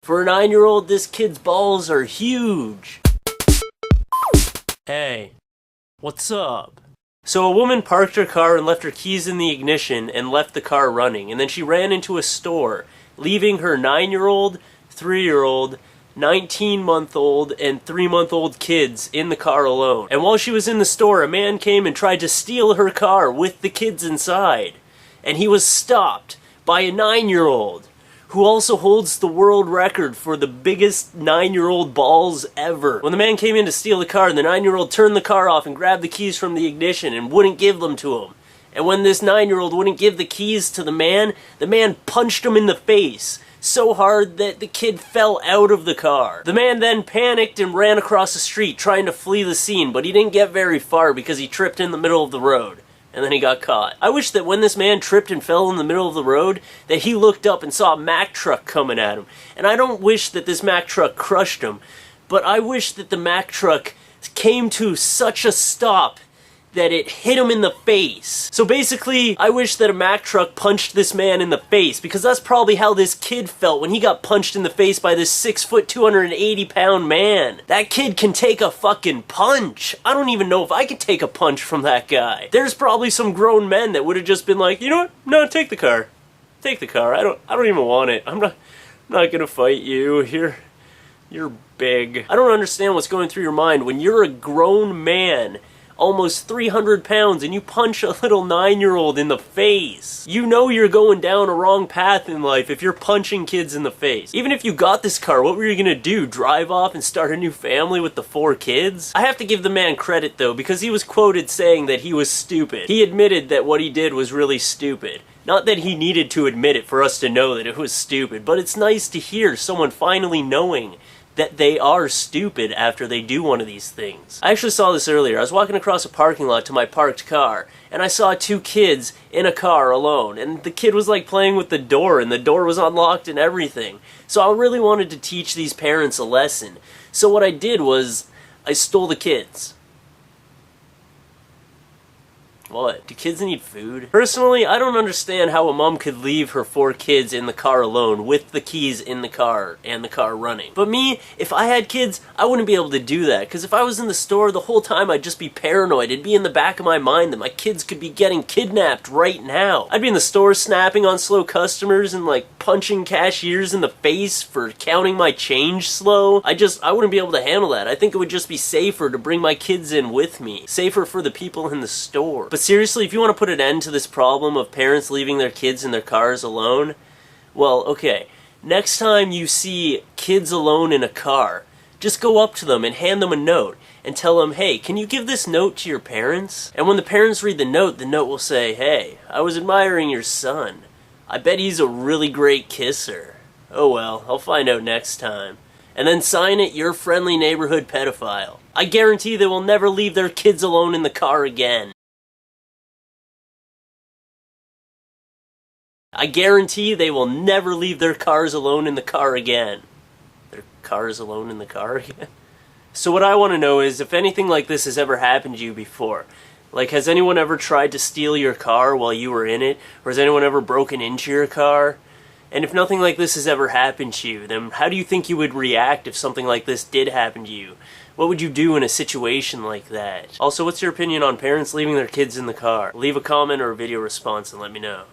For a 9-year-old, this kid's balls are huge. Hey, what's up? So a woman parked her car and left her keys in the ignition and left the car running, and then she ran into a store, leaving her 9-year-old, 3-year-old, 19-month-old, and 3-month-old kids in the car alone. And while she was in the store, a man came and tried to steal her car with the kids inside. And he was stopped by a 9-year-old, who also holds the world record for the biggest 9-year-old balls ever. When the man came in to steal the car, the 9-year-old turned the car off and grabbed the keys from the ignition and wouldn't give them to him. And when this 9-year-old wouldn't give the keys to the man punched him in the face so hard that the kid fell out of the car. The man then panicked and ran across the street trying to flee the scene, but he didn't get very far because he tripped in the middle of the road. And then he got caught. I wish that when this man tripped and fell in the middle of the road, that he looked up and saw a Mack truck coming at him. And I don't wish that this Mack truck crushed him, but I wish that the Mack truck came to such a stop that it hit him in the face. So basically, I wish that a Mack truck punched this man in the face, because that's probably how this kid felt when he got punched in the face by this 6', 280-pound man. That kid can take a fucking punch. I don't even know if I could take a punch from that guy. There's probably some grown men that would have just been like, you know what? No, take the car. Take the car. I don't even want it. I'm not gonna fight you. You're big. I don't understand what's going through your mind when you're a grown man, almost 300 pounds, and you punch a little 9-year-old in the face. You know you're going down a wrong path in life if you're punching kids in the face. Even if you got this car, what were you gonna do? Drive off and start a new family with the 4 kids? I have to give the man credit though, because he was quoted saying that he was stupid. He admitted that what he did was really stupid. Not that he needed to admit it for us to know that it was stupid, but it's nice to hear someone finally knowing that they are stupid after they do one of these things. I actually saw this earlier. I was walking across a parking lot to my parked car, and I saw 2 kids in a car alone, and the kid was like playing with the door, and the door was unlocked and everything. So I really wanted to teach these parents a lesson. So what I did was, I stole the kids. What? Do kids need food? Personally, I don't understand how a mom could leave her 4 kids in the car alone with the keys in the car and the car running. But me, if I had kids, I wouldn't be able to do that, because if I was in the store the whole time, I'd just be paranoid. It'd be in the back of my mind that my kids could be getting kidnapped right now. I'd be in the store snapping on slow customers and like punching cashiers in the face for counting my change slow. I wouldn't be able to handle that. I think it would just be safer to bring my kids in with me. Safer for the people in the store. But seriously, if you want to put an end to this problem of parents leaving their kids in their cars alone, well, okay, next time you see kids alone in a car, just go up to them and hand them a note and tell them, hey, can you give this note to your parents? And when the parents read the note will say, hey, I was admiring your son. I bet he's a really great kisser. Oh well, I'll find out next time. And then sign it, your friendly neighborhood pedophile. I guarantee they will never leave their kids alone in the car again. I guarantee they will never leave their cars alone in the car again. Their cars alone in the car again? So what I want to know is if anything like this has ever happened to you before. Like, has anyone ever tried to steal your car while you were in it? Or has anyone ever broken into your car? And if nothing like this has ever happened to you, then how do you think you would react if something like this did happen to you? What would you do in a situation like that? Also, what's your opinion on parents leaving their kids in the car? Leave a comment or a video response and let me know.